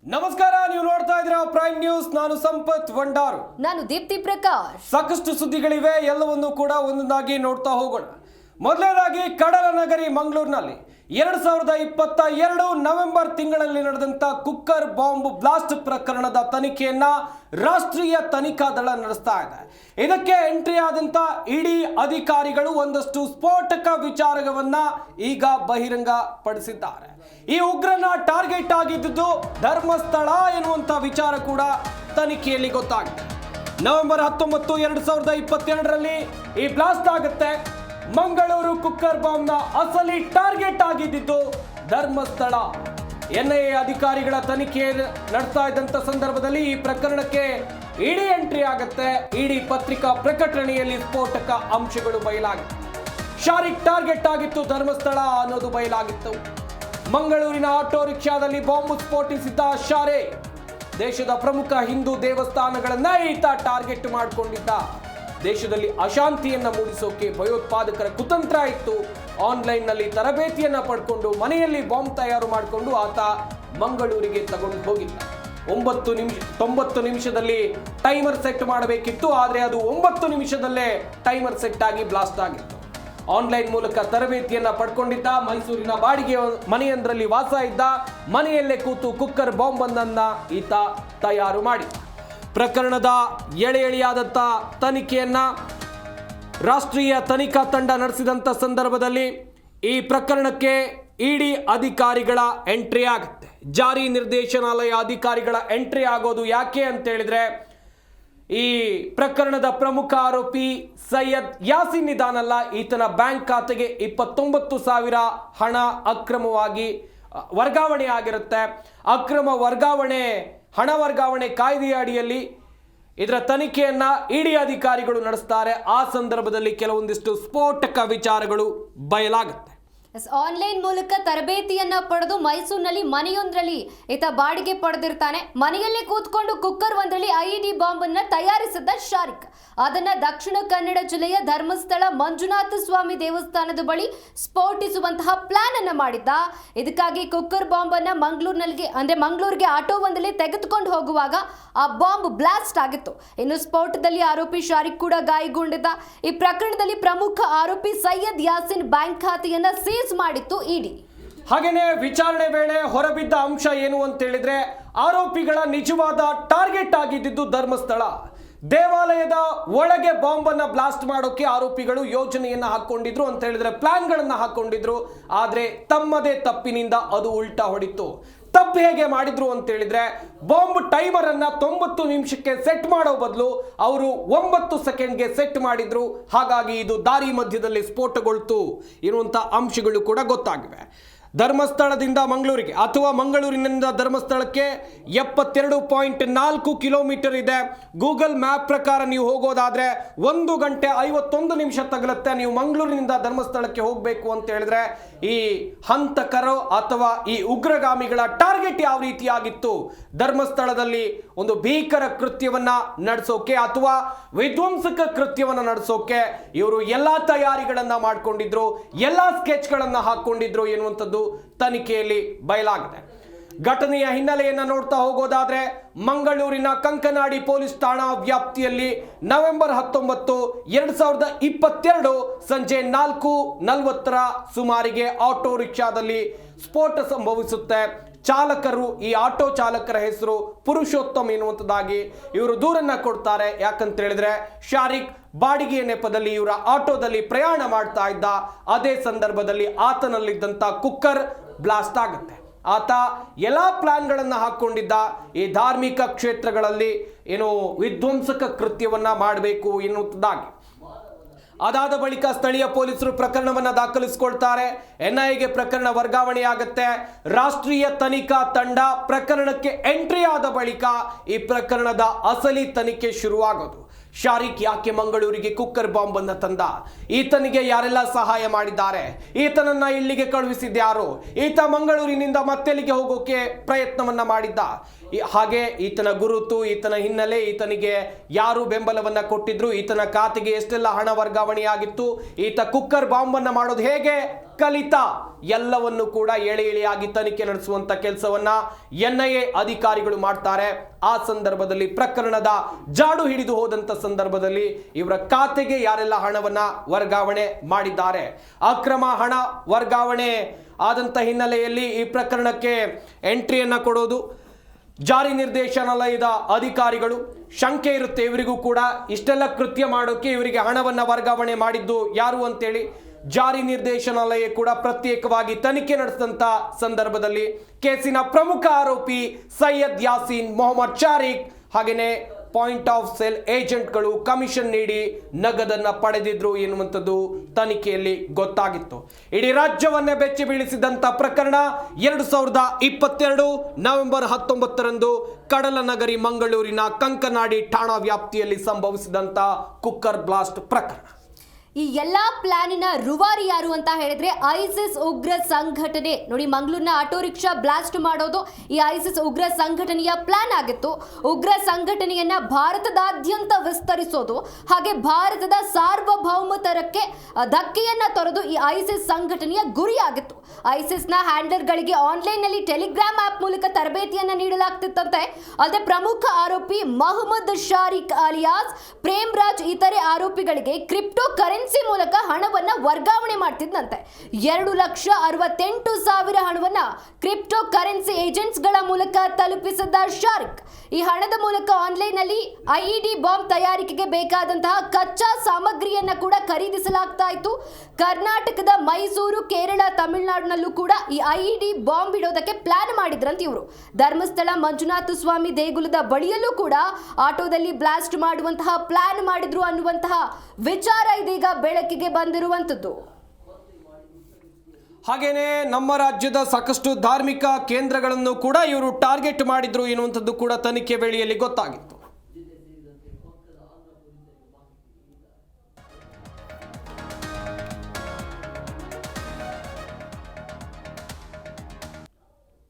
ನಮಸ್ಕಾರ, ನೀವು ನೋಡ್ತಾ ಇದ್ದೀರಾ ಪ್ರೈಮ್ ನ್ಯೂಸ್. ನಾನು ಸಂಪತ್ ವಂಡಾರು. ನಾನು ದೀಪ್ತಿ ಪ್ರಕಾಶ್. ಸಾಕಷ್ಟು ಸುದ್ದಿಗಳಿವೆ, ಎಲ್ಲವನ್ನೂ ಕೂಡ ಒಂದೊಂದಾಗಿ ನೋಡ್ತಾ ಹೋಗೋಣ. ಮೊದಲನೇದಾಗಿ ಕಡಲ ನಗರಿ ಮಂಗಳೂರಿನಲ್ಲಿ 2022 ನವೆಂಬರ್ ತಿಂಗಳಲ್ಲಿ ನಡೆದಂತ ಕುಕ್ಕರ್ ಬಾಂಬ್ ಬ್ಲಾಸ್ಟ್ ಪ್ರಕರಣದ ತನಿಖೆಯನ್ನ ರಾಷ್ಟ್ರೀಯ ತನಿಖಾ ದಳ ನಡೆಸ್ತಾ ಇದೆ. ಇದಕ್ಕೆ ಎಂಟ್ರಿ ಆದಂತ ಇಡಿ ಅಧಿಕಾರಿಗಳು ಒಂದಷ್ಟು ಸ್ಫೋಟಕ ವಿಚಾರವನ್ನ ಈಗ ಬಹಿರಂಗ ಪಡಿಸಿದ್ದಾರೆ. ಈ ಉಗ್ರನ ಟಾರ್ಗೆಟ್ ಆಗಿದ್ದು ಧರ್ಮಸ್ಥಳ ಎನ್ನುವಂತ ವಿಚಾರ ಕೂಡ ತನಿಖೆಯಲ್ಲಿ ಗೊತ್ತಾಗಿದೆ. ನವೆಂಬರ್ 19, 2022ರಲ್ಲಿ ಈ ಬ್ಲಾಸ್ಟ್ ಆಗುತ್ತೆ. ಮಂಗಳೂರು ಕುಕ್ಕರ್ ಬಾಂಬ್ ನ ಅಸಲಿ ಟಾರ್ಗೆಟ್ ಆಗಿದ್ದು ಧರ್ಮಸ್ಥಳ. ಎನ್ಐಎ ಅಧಿಕಾರಿಗಳ ತನಿಖೆ ನಡೆಸ್ತಾ ಇದ್ದಂತ ಸಂದರ್ಭದಲ್ಲಿ ಈ ಪ್ರಕರಣಕ್ಕೆ ಇಡಿ ಎಂಟ್ರಿ ಆಗುತ್ತೆ. ಇಡಿ ಪತ್ರಿಕಾ ಪ್ರಕಟಣೆಯಲ್ಲಿ ಸ್ಫೋಟಕ ಅಂಶಗಳು ಬಯಲಾಗಿತ್ತು. ಶಾರಿಕ್ ಟಾರ್ಗೆಟ್ ಆಗಿತ್ತು ಧರ್ಮಸ್ಥಳ ಅನ್ನೋದು ಬಯಲಾಗಿತ್ತು. ಮಂಗಳೂರಿನ ಆಟೋ ರಿಕ್ಷಾದಲ್ಲಿ ಬಾಂಬ್ ಸ್ಫೋಟಿಸಿದ್ದ ಶಾರೆ. ದೇಶದ ಪ್ರಮುಖ ಹಿಂದೂ ದೇವಸ್ಥಾನಗಳನ್ನ ಈತ ಟಾರ್ಗೆಟ್ ಮಾಡಿಕೊಂಡಿದ್ದ. ದೇಶದಲ್ಲಿ ಅಶಾಂತಿಯನ್ನ ಮೂಡಿಸೋಕೆ ಭಯೋತ್ಪಾದಕರ ಕುತಂತ್ರ ಇತ್ತು. ಆನ್ಲೈನ್ ನಲ್ಲಿ ತರಬೇತಿಯನ್ನ ಪಡ್ಕೊಂಡು ಮನೆಯಲ್ಲಿ ಬಾಂಬ್ ತಯಾರು ಮಾಡಿಕೊಂಡು ಆತ ಮಂಗಳೂರಿಗೆ ತಗೊಂಡು ಹೋಗಿದ್ದ. 90 ನಿಮಿಷದಲ್ಲಿ ಟೈಮರ್ ಸೆಟ್ ಮಾಡಬೇಕಿತ್ತು, ಆದ್ರೆ ಅದು 9 ನಿಮಿಷದಲ್ಲೇ ಟೈಮರ್ ಸೆಟ್ ಆಗಿ ಬ್ಲಾಸ್ಟ್ ಆಗಿತ್ತು. ಆನ್ಲೈನ್ ಮೂಲಕ ತರಬೇತಿಯನ್ನ ಪಡ್ಕೊಂಡಿದ್ದ. ಮೈಸೂರಿನ ಬಾಡಿಗೆ ಮನೆಯೊಂದರಲ್ಲಿ ವಾಸ ಇದ್ದ. ಮನೆಯಲ್ಲೇ ಕೂತು ಕುಕ್ಕರ್ ಬಾಂಬ್ ಅನ್ನ ಈತ ತಯಾರು ಮಾಡಿದ್ದ. ಪ್ರಕರಣದ ಎಳೆಯಾದಂಥ ತನಿಖೆಯನ್ನ ರಾಷ್ಟ್ರೀಯ ತನಿಖಾ ತಂಡ ನಡೆಸಿದಂಥ ಸಂದರ್ಭದಲ್ಲಿ ಈ ಪ್ರಕರಣಕ್ಕೆ ಇಡಿ ಅಧಿಕಾರಿಗಳ ಎಂಟ್ರಿ ಆಗುತ್ತೆ. ಜಾರಿ ನಿರ್ದೇಶನಾಲಯ ಅಧಿಕಾರಿಗಳ ಎಂಟ್ರಿ ಆಗೋದು ಯಾಕೆ ಅಂತ ಹೇಳಿದ್ರೆ, ಈ ಪ್ರಕರಣದ ಪ್ರಮುಖ ಆರೋಪಿ ಸೈಯದ್ ಯಾಸಿನ್ ಇದಾನಲ್ಲ, ಈತನ ಬ್ಯಾಂಕ್ ಖಾತೆಗೆ 29,000 ಹಣ ಅಕ್ರಮವಾಗಿ ವರ್ಗಾವಣೆ ಆಗಿರುತ್ತೆ. ಅಕ್ರಮ ವರ್ಗಾವಣೆ, ಹಣ ವರ್ಗಾವಣೆ ಕಾಯ್ದೆಯ ಅಡಿಯಲ್ಲಿ ಇದರ ತನಿಖೆಯನ್ನ ಇಡಿ ಅಧಿಕಾರಿಗಳು ನಡೆಸ್ತಾರೆ. ಆ ಸಂದರ್ಭದಲ್ಲಿ ಕೆಲವೊಂದಿಷ್ಟು ಸ್ಫೋಟಕ ವಿಚಾರಗಳು ಬಯಲಾಗುತ್ತೆ. ಆನ್ಲೈನ್ ಮೂಲಕ ತರಬೇತಿಯನ್ನ ಪಡೆದು ಮೈಸೂರಿನಲ್ಲಿ ಮನೆಯೊಂದರಲ್ಲಿ ಈತ ಬಾಡಿಗೆ ಪಡೆದಿರ್ತಾನೆ. ಮನೆಯಲ್ಲೇ ಕೂತ್ಕೊಂಡು ಕುಕ್ಕರ್ ಒಂದರಲ್ಲಿ ಐಇಡಿ ಬಾಂಬ್ ಅನ್ನ ತಯಾರಿಸಿದ್ದ ಶಾರಿಕ್ ಅದನ್ನ ದಕ್ಷಿಣ ಕನ್ನಡ ಜಿಲ್ಲೆಯ ಧರ್ಮಸ್ಥಳ ಮಂಜುನಾಥ ಸ್ವಾಮಿ ದೇವಸ್ಥಾನದ ಬಳಿ ಸ್ಫೋಟಿಸುವಂತಹ ಪ್ಲಾನ್ ಅನ್ನ ಮಾಡಿದ್ದ. ಇದಕ್ಕಾಗಿ ಕುಕ್ಕರ್ ಬಾಂಬ್ ಅನ್ನ ಮಂಗಳೂರಿಗೆ ಆಟೋ ಒಂದರಲ್ಲಿ ತೆಗೆದುಕೊಂಡು ಹೋಗುವಾಗ ಆ ಬಾಂಬ್ ಬ್ಲಾಸ್ಟ್ ಆಗಿತ್ತು. ಇನ್ನು ಸ್ಫೋಟದಲ್ಲಿ ಆರೋಪಿ ಶಾರಿಕ್ ಕೂಡ ಗಾಯಗೊಂಡಿದ್ದ. ಈ ಪ್ರಕರಣದಲ್ಲಿ ಪ್ರಮುಖ ಆರೋಪಿ ಸೈಯದ್ ಯಾಸಿನ್ ಬ್ಯಾಂಕ್ ಖಾತೆಯನ್ನ ಸೀಸ್ ಮಾಡಿತ್ತು ಇಡಿ. ಹಾಗೇನೆ ವಿಚಾರಣೆ ವೇಳೆ ಹೊರಬಿದ್ದ ಅಂಶ ಏನು ಅಂತ ಹೇಳಿದ್ರೆ, ಆರೋಪಿಗಳ ನಿಜವಾದ ಟಾರ್ಗೆಟ್ ಆಗಿದ್ದು ಧರ್ಮಸ್ಥಳ. ದೇವಾಲಯದ ಒಳಗೆ ಬಾಂಬ್ ಅನ್ನ ಬ್ಲಾಸ್ಟ್ ಮಾಡೋಕೆ ಆರೋಪಿಗಳು ಯೋಜನೆಯನ್ನ ಹಾಕೊಂಡಿದ್ರು ಅಂತ ಹೇಳಿದ್ರೆ, ಪ್ಲಾನ್ಗಳನ್ನ ಹಾಕೊಂಡಿದ್ರು. ಆದ್ರೆ ತಮ್ಮದೇ ತಪ್ಪಿನಿಂದ ಅದು ಉಲ್ಟಾ ಹೊಡಿತು. ತಪ್ಪು ಹೇಗೆ ಮಾಡಿದ್ರು ಅಂತ ಹೇಳಿದ್ರೆ, ಬಾಂಬ್ ಟೈಮರ್ ಅನ್ನ 90 ನಿಮಿಷಕ್ಕೆ ಸೆಟ್ ಮಾಡೋ ಬದಲು ಅವರು 9 ಸೆಕೆಂಡ್ಗೆ ಸೆಟ್ ಮಾಡಿದ್ರು. ಹಾಗಾಗಿ ಇದು ದಾರಿ ಮಧ್ಯದಲ್ಲಿ ಸ್ಫೋಟಗೊಳ್ತು ಇರುವಂತ ಅಂಶಗಳು ಕೂಡ ಗೊತ್ತಾಗಿವೆ. ಧರ್ಮಸ್ಥಳದಿಂದ ಮಂಗಳೂರಿಗೆ ಅಥವಾ ಮಂಗಳೂರಿನಿಂದ ಧರ್ಮಸ್ಥಳಕ್ಕೆ 72.4 ಕಿಲೋಮೀಟರ್ ಇದೆ. ಗೂಗಲ್ ಮ್ಯಾಪ್ ಪ್ರಕಾರ ನೀವು ಹೋಗೋದಾದ್ರೆ 1 ಗಂಟೆ 51 ನಿಮಿಷ ತಗಲುತ್ತೆ. ನೀವು ಮಂಗಳೂರಿನಿಂದ ಧರ್ಮಸ್ಥಳಕ್ಕೆ ಹೋಗಬೇಕು ಅಂತ ಹೇಳಿದ್ರೆ, ಈ ಹಂತಕರು ಅಥವಾ ಈ ಉಗ್ರಗಾಮಿಗಳ ಟಾರ್ಗೆಟ್ ಯಾವ ರೀತಿಯಾಗಿತ್ತು, ಧರ್ಮಸ್ಥಳದಲ್ಲಿ ಒಂದು ಭೀಕರ ಕೃತ್ಯವನ್ನ ನಡೆಸೋಕೆ ಅಥವಾ ವಿಧ್ವಂಸಕ ಕೃತ್ಯವನ್ನ ನಡೆಸೋಕೆ ಇವರು ಎಲ್ಲಾ ತಯಾರಿಗಳನ್ನ ಮಾಡ್ಕೊಂಡಿದ್ರು, ಎಲ್ಲಾ ಸ್ಕೆಚ್ಗಳನ್ನ ಹಾಕೊಂಡಿದ್ರು ಎನ್ನುವಂಥದ್ದು ತನಿಖೆಯಲ್ಲಿ ಬಯಲಾಗಿದೆ. ಘಟನೆಯ ಹಿನ್ನೆಲೆಯನ್ನ ನೋಡ್ತಾ ಹೋಗೋದಾದ್ರೆ, ಮಂಗಳೂರಿನ ಕಂಕನಾಡಿ ಪೊಲೀಸ್ ಠಾಣಾ ವ್ಯಾಪ್ತಿಯಲ್ಲಿ ನವೆಂಬರ್ 19, 2022 ಸಂಜೆ 4:40 ಸುಮಾರಿಗೆ ಆಟೋ ರಿಕ್ಷಾದಲ್ಲಿ ಸ್ಫೋಟ ಸಂಭವಿಸುತ್ತೆ. ಚಾಲಕರು, ಈ ಆಟೋ ಚಾಲಕರ ಹೆಸರು ಪುರುಷೋತ್ತಮ್ ಎನ್ನುವಂಥದ್ದಾಗಿ ಇವರು ದೂರನ್ನ ಕೊಡ್ತಾರೆ. ಯಾಕಂತ ಹೇಳಿದ್ರೆ, ಶಾರಿಕ್ ಬಾಡಿಗೆಯ ನೆಪದಲ್ಲಿ ಇವರ ಆಟೋದಲ್ಲಿ ಪ್ರಯಾಣ ಮಾಡ್ತಾ ಇದ್ದ. ಅದೇ ಸಂದರ್ಭದಲ್ಲಿ ಆತನಲ್ಲಿದ್ದಂಥ ಕುಕ್ಕರ್ ಬ್ಲಾಸ್ಟ್ ಆಗುತ್ತೆ. ಆತ ಎಲ್ಲಾ ಪ್ಲಾನ್ಗಳನ್ನ ಹಾಕೊಂಡಿದ್ದ. ಈ ಧಾರ್ಮಿಕ ಕ್ಷೇತ್ರಗಳಲ್ಲಿ ಏನು ವಿಧ್ವಂಸಕ ಕೃತ್ಯವನ್ನ ಮಾಡಬೇಕು ಎನ್ನುವುದಾಗಿ. ಅದಾದ ಬಳಿಕ ಸ್ಥಳೀಯ ಪೊಲೀಸರು ಪ್ರಕರಣವನ್ನ ದಾಖಲಿಸಿಕೊಳ್ತಾರೆ. ಎನ್ಐಎಗೆ ಪ್ರಕರಣ ವರ್ಗಾವಣೆಯಾಗುತ್ತೆ. ರಾಷ್ಟ್ರೀಯ ತನಿಖಾ ತಂಡ ಪ್ರಕರಣಕ್ಕೆ ಎಂಟ್ರಿ ಆದ ಬಳಿಕ ಈ ಪ್ರಕರಣದ ಅಸಲಿ ತನಿಖೆ ಶುರುವಾಗೋದು. ಶಾರಿಕ್ ಯಾಕೆ ಮಂಗಳೂರಿಗೆ ಕುಕ್ಕರ್ ಬಾಂಬ್ ಅನ್ನ ತಂದ, ಈತನಿಗೆ ಯಾರೆಲ್ಲ ಸಹಾಯ ಮಾಡಿದ್ದಾರೆ, ಈತನನ್ನ ಇಲ್ಲಿಗೆ ಕಳುಹಿಸಿದ್ಯಾರು, ಈತ ಮಂಗಳೂರಿನಿಂದ ಮತ್ತೆಲ್ಲಿಗೆ ಹೋಗೋಕೆ ಪ್ರಯತ್ನವನ್ನ ಮಾಡಿದ್ದ, ಹಾಗೆ ಈತನ ಗುರುತು, ಈತನ ಹಿನ್ನೆಲೆ, ಈತನಿಗೆ ಯಾರು ಬೆಂಬಲವನ್ನ ಕೊಟ್ಟಿದ್ರು, ಈತನ ಖಾತೆಗೆ ಎಷ್ಟೆಲ್ಲ ಹಣ ವರ್ಗಾವಣೆಯಾಗಿತ್ತು, ಈತ ಕುಕ್ಕರ್ ಬಾಂಬ್ ಅನ್ನ ಮಾಡೋದು ಹೇಗೆ, ಕಲಿತ ಎಲ್ಲವನ್ನು ಕೂಡ ಎಳೆ ಎಳೆಯಾಗಿ ತನಿಖೆ ನಡೆಸುವಂತ ಕೆಲಸವನ್ನ NIA ಅಧಿಕಾರಿಗಳು ಮಾಡ್ತಾರೆ. ಆ ಸಂದರ್ಭದಲ್ಲಿ ಪ್ರಕರಣದ ಜಾಡು ಹಿಡಿದು ಹೋದಂತ ಸಂದರ್ಭದಲ್ಲಿ ಇವರ ಖಾತೆಗೆ ಯಾರೆಲ್ಲ ಹಣವನ್ನ ವರ್ಗಾವಣೆ ಮಾಡಿದ್ದಾರೆ, ಅಕ್ರಮ ಹಣ ವರ್ಗಾವಣೆ ಆದಂತ ಹಿನ್ನೆಲೆಯಲ್ಲಿ ಈ ಪ್ರಕರಣಕ್ಕೆ ಎಂಟ್ರಿಯನ್ನ ಕೊಡೋದು ಜಾರಿ ನಿರ್ದೇಶನಾಲಯದ ಅಧಿಕಾರಿಗಳು. ಶಂಕೆ ಇರುತ್ತೆ ಇವರಿಗೂ ಕೂಡ, ಇಷ್ಟೆಲ್ಲ ಕೃತ್ಯ ಮಾಡೋಕೆ ಇವರಿಗೆ ಹಣವನ್ನ ವರ್ಗಾವಣೆ ಮಾಡಿದ್ದು ಯಾರು ಅಂತೇಳಿ. ಜಾರಿ ನಿರ್ದೇಶನಾಲಯ ಕೂಡ ಪ್ರತ್ಯೇಕವಾಗಿ ತನಿಖೆ ನಡೆಸಿದಂತ ಸಂದರ್ಭದಲ್ಲಿ ಕೇಸಿನ ಪ್ರಮುಖ ಆರೋಪಿ ಸೈಯದ್ ಯಾಸೀನ್, ಮೊಹಮ್ಮದ್ ಶಾರಿಕ್ ಹಾಗೇನೆ ಪಾಯಿಂಟ್ ಆಫ್ ಸೇಲ್ ಏಜೆಂಟ್ಗಳು ಕಮಿಷನ್ ನೀಡಿ ನಗದನ್ನ ಪಡೆದಿದ್ರು ಎನ್ನುವಂಥದ್ದು ತನಿಖೆಯಲ್ಲಿ ಗೊತ್ತಾಗಿತ್ತು. ಇಡೀ ರಾಜ್ಯವನ್ನೇ ಬೆಚ್ಚಿ ಬೀಳಿಸಿದಂತ ಪ್ರಕರಣ 2022 ನವೆಂಬರ್ 19ರಂದು ಕಡಲನಗರಿ ಮಂಗಳೂರಿನ ಕಂಕನಾಡಿ ಠಾಣಾ ವ್ಯಾಪ್ತಿಯಲ್ಲಿ ಸಂಭವಿಸಿದಂತ ಕುಕ್ಕರ್ ಬ್ಲಾಸ್ಟ್ ಪ್ರಕರಣ. ಈ ಎಲ್ಲಾ ಪ್ಲಾನಿನ ರೂವಾರಿ ಯಾರು ಅಂತ ಹೇಳಿದ್ರೆ ಐಸಿಸ್ ಉಗ್ರ ಸಂಘಟನೆ. ನೋಡಿ, ಮಂಗಳೂರಿನ ಆಟೋ ರಿಕ್ಷಾ ಬ್ಲಾಸ್ಟ್ ಮಾಡೋದು ಈ ಐಸಿಸ್ ಉಗ್ರ ಸಂಘಟನೆಯ ಪ್ಲಾನ್ ಆಗಿತ್ತು. ಉಗ್ರ ಸಂಘಟನೆಯನ್ನ ಭಾರತದಾದ್ಯಂತ ವಿಸ್ತರಿಸೋದು, ಹಾಗೆ ಭಾರತದ ಸಾರ್ವಭೌಮತರಕ್ಕೆ ಧಕ್ಕೆಯನ್ನ ತೊರೆದು ಈ ಐಸಿಸ್ ಸಂಘಟನೆಯ ಗುರಿಯಾಗಿತ್ತು. ಐಸಿಸ್ನ ಹ್ಯಾಂಡಲರ್ಗಳಿಗೆ ಆನ್ಲೈನ್ ನಲ್ಲಿ ಟೆಲಿಗ್ರಾಮ್ ಆಪ್ ಮೂಲಕ ತರಬೇತಿಯನ್ನ ನೀಡಲಾಗ್ತಿತ್ತಂತೆ. ಅಲ್ಲದೆ ಪ್ರಮುಖ ಆರೋಪಿ ಮಹಮ್ಮದ್ ಶಾರಿಕ್ ಅಲಿಯಾಸ್ ಪ್ರೇಮ್ರಾಜ್ ಇತರೆ ಆರೋಪಿಗಳಿಗೆ ಕ್ರಿಪ್ಟೋ ಕರೆನ್ಸಿ ಮೂಲಕ ಹಣವನ್ನ ವರ್ಗಾವಣೆ ಮಾಡ್ತಿದ್ದಂತೆ. 2,68,000 ಹಣವನ್ನ ಕ್ರಿಪ್ಟೋ ಕರೆನ್ಸಿ ಏಜೆಂಟ್ಸ್ ಗಳ ಮೂಲಕ ತಲುಪಿಸಿದ್ದ ಶಾರಿಕ್ ಈ ಹಣದ ಮೂಲಕ ಆನ್ಲೈನ್ ನಲ್ಲಿ IED ಬಾಂಬ್ ತಯಾರಿಕೆಗೆ ಬೇಕಾದಂತಹ ಕಚ್ಚಾ ಸಾಮಗ್ರಿಯನ್ನ ಕೂಡ ಖರೀದಿಸಲಾಗ್ತಾ ಇತ್ತು. ಕರ್ನಾಟಕದ ಮೈಸೂರು, ಕೇರಳ, ತಮಿಳುನಾಡಿನಲ್ಲೂ ಕೂಡ ಈ IED ಬಾಂಬ್ ಇಡೋದಕ್ಕೆ ಪ್ಲಾನ್ ಮಾಡಿದ್ರಂತ ಇವರು. ಧರ್ಮಸ್ಥಳ ಮಂಜುನಾಥ ಸ್ವಾಮಿ ದೇಗುಲದ ಬಳಿಯಲ್ಲೂ ಕೂಡ ಆಟೋದಲ್ಲಿ ಬ್ಲಾಸ್ಟ್ ಮಾಡುವಂತಹ ಪ್ಲಾನ್ ಮಾಡಿದ್ರು ಅನ್ನುವಂತಹ ವಿಚಾರ ಇದೀಗ ಬೆಳಕಿಗೆ ಬಂದಿರುವಂತದ್ದು. ಹಾಗೇನೆ ನಮ್ಮ ರಾಜ್ಯದ ಸಾಕಷ್ಟು ಧಾರ್ಮಿಕ ಕೇಂದ್ರಗಳನ್ನು ಕೂಡ ಇವರು ಟಾರ್ಗೆಟ್ ಮಾಡಿದ್ರು ಎನ್ನುವಂಥದ್ದು ಕೂಡ ತನಿಖೆ ವೇಳೆಯಲ್ಲಿ ಗೊತ್ತಾಗಿತ್ತು.